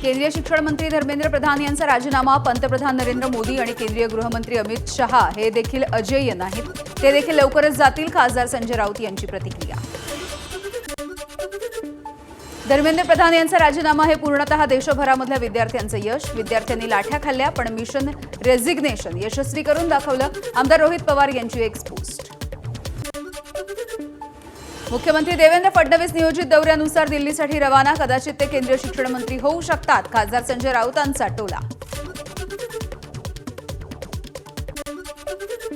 केंद्रीय शिक्षण मंत्री धर्मेंद्र प्रधान यांचा राजीनामा पंतप्रधान नरेंद्र मोदी आणि केंद्रीय गृहमंत्री अमित शहा हे देखील अजेय नाहीत, ते देखील लवकरच जातील, खासदार संजय राऊत यांची प्रतिक्रिया। धर्मेंद्र प्रधान यांचा राजीनामा हे पूर्णतः देशभरामधल्या विद्यार्थ्यांचं यश। विद्यार्थ्यांनी लाठ्या खाल्ल्या पण मिशन रेझिग्नेशन यशस्वी करून दाखवलं, आमदार रोहित पवार यांची एक्स पोस्ट। मुख्यमंत्री देवेंद्र फडणवीस नियोजित दौऱ्यानुसार दिल्लीसाठी रवाना, कदाचित ते केंद्रीय शिक्षण मंत्री होऊ शकतात, खासदार संजय राऊतांचा टोला।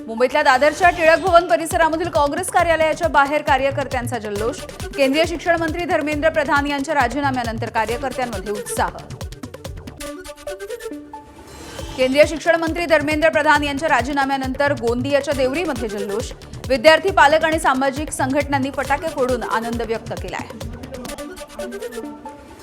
मुंबईतल्या दादरच्या टिळक भवन परिसरामधील काँग्रेस कार्यालयाच्या बाहेर कार्यकर्त्यांचा जल्लोष। केंद्रीय शिक्षण मंत्री धर्मेंद्र प्रधान यांच्या राजीनाम्यानंतर कार्यकर्त्यांमध्ये उत्साह। केंद्रीय शिक्षण मंत्री धर्मेंद्र प्रधान यांच्या राजीनाम्यानंतर गोंदियाच्या देवरीमध्ये जल्लोष। विद्यार्थी, पालक आणि सामाजिक संघटनांनी फटाके फोडून आनंद व्यक्त केलाय।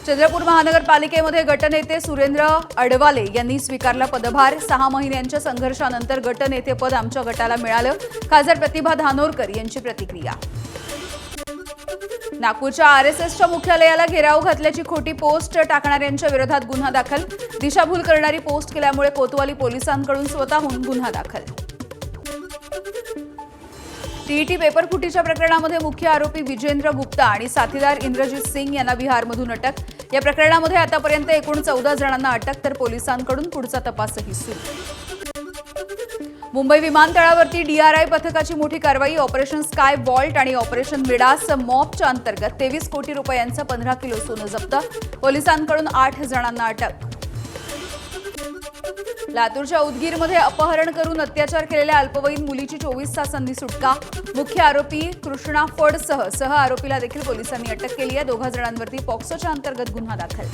चंद्रपूर महानगरपालिकेमध्ये गटनेते सुरेंद्र अडवाले यांनी स्वीकारला पदभार। 6 महिन्यांच्या संघर्षानंतर गटनेतेपद आमच्या गटाला मिळालं, खासदार प्रतिभा धानोरकर यांची प्रतिक्रिया। नागपूरच्या आरएसएसच्या मुख्यालयाला घेराव घातल्याची खोटी पोस्ट टाकणाऱ्यांच्या विरोधात गुन्हा दाखल। दिशाभूल करणारी पोस्ट केल्यामुळे कोतवाली पोलिसांकडून स्वतःहून गुन्हा दाखल। टीईटी पेपर फुटीच्या प्रकरणामध्ये मुख्य आरोपी विजेंद्र गुप्ता आणि साथीदार इंद्रजीत सिंग यांना बिहारमधून अटक। या प्रकरणामध्ये आतापर्यंत एकूण 14 जणांना अटक, तर पोलिसांकडून पुढचा तपासही सुरू। मुंबई विमानतळावरती डीआरआय पथकाची मोठी कारवाई। ऑपरेशन स्काय वॉल्ट आणि ऑपरेशन मिडास मॉपच्या अंतर्गत 23 कोटी रुपयांचं 15 किलो सोनं जप्त, पोलिसांकडून 8 जणांना अटक। लातूरच्या उदगीरमध्ये अपहरण करून अत्याचार केलेल्या अल्पवयीन मुलीची 24 तासांनी सुटका। मुख्य आरोपी कृष्णा फडसह आरोपीला देखील पोलिसांनी अटक केली आहे। 2 जणांवरती पॉक्सोच्या अंतर्गत गुन्हा दाखल।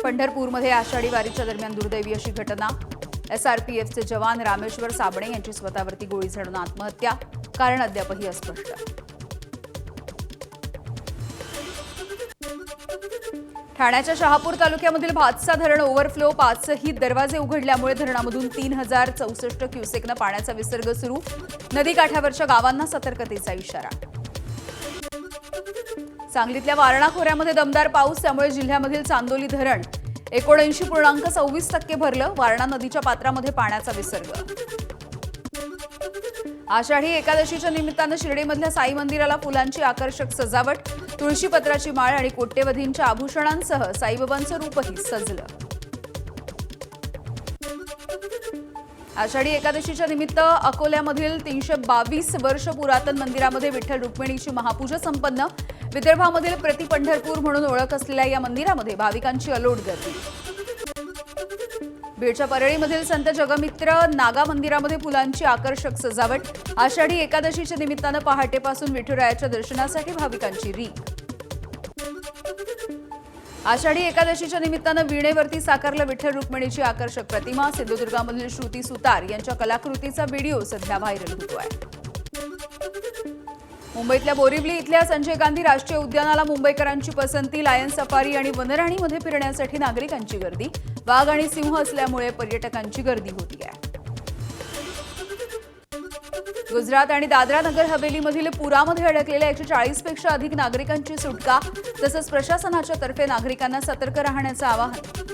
पंढरपूरमध्ये आषाढी वारीच्या दरम्यान दुर्दैवी अशी घटना। एसआरपीएफचे जवान रामेश्वर साबणे यांची स्वतःवरती गोळी झाडून आत्महत्या, कारण अद्यापही अस्पष्ट। ठाण्याच्या शहापूर तालुक्यामधील भातसा धरण ओव्हरफ्लो, 5ही दरवाजे उघडल्यामुळे धरणामधून 3064 क्युसेकनं पाण्याचा विसर्ग सुरू। नदीकाठावरच्या गावांना सतर्कतेचा इशारा। सांगलीतल्या वारणा खोऱ्यामध्ये दमदार पाऊस, त्यामुळे जिल्ह्यामधील चांदोली धरण 79.26% भरलं। वारणा नदीच्या पात्रामध्ये पाण्याचा विसर्ग। आषाढी एकादशीच्या निमित्तानं शिर्डीमधल्या साई मंदिराला फुलांची आकर्षक सजावट। तुळशीपत्राची माळ आणि कोट्यवधींच्या आभूषणांसह साईबाबांचं रूपही सजलं। आषाढी एकादशीच्या निमित्त अकोल्यामधील 322 वर्ष पुरातन मंदिरामध्ये विठ्ठल रुक्मिणीची महापूजा संपन्न। विदर्भामधील प्रति पंढरपूर म्हणून ओळख असलेल्या या मंदिरामध्ये भाविकांची अलोट गर्दी। बीडच्या परळीमधील संत जगमित्र नागा मंदिरामध्ये फुलांची आकर्षक सजावट। आषाढी एकादशीच्या निमित्तानं पहाटेपासून विठुरायाच्या दर्शनासाठी भाविकांची रीघ। आषाढी एकादशीच्या निमित्तानं वीणेवरती साकारलं विठ्ठल रुक्मिणीची आकर्षक प्रतिमा। सिंधुदुर्गामधील श्रुती सुतार यांच्या कलाकृतीचा व्हिडिओ सध्या व्हायरल होतोय। मुंबईतल्या बोरिवली इथल्या संजय गांधी राष्ट्रीय उद्यानाला मुंबईकरांची पसंती। लायन सफारी आणि वनराणीमध्ये फिरण्यासाठी नागरिकांची गर्दी। वाघ आणि सिंह असल्यामुळे पर्यटकांची गर्दी होती आहे। गुजरात आणि दादरा नगर हवेलीमधील पुरामध्ये अडकलेल्या 140 पेक्षा अधिक नागरिकांची सुटका, तसंच प्रशासनाच्या तर्फे नागरिकांना सतर्क राहण्याचं आवाहन।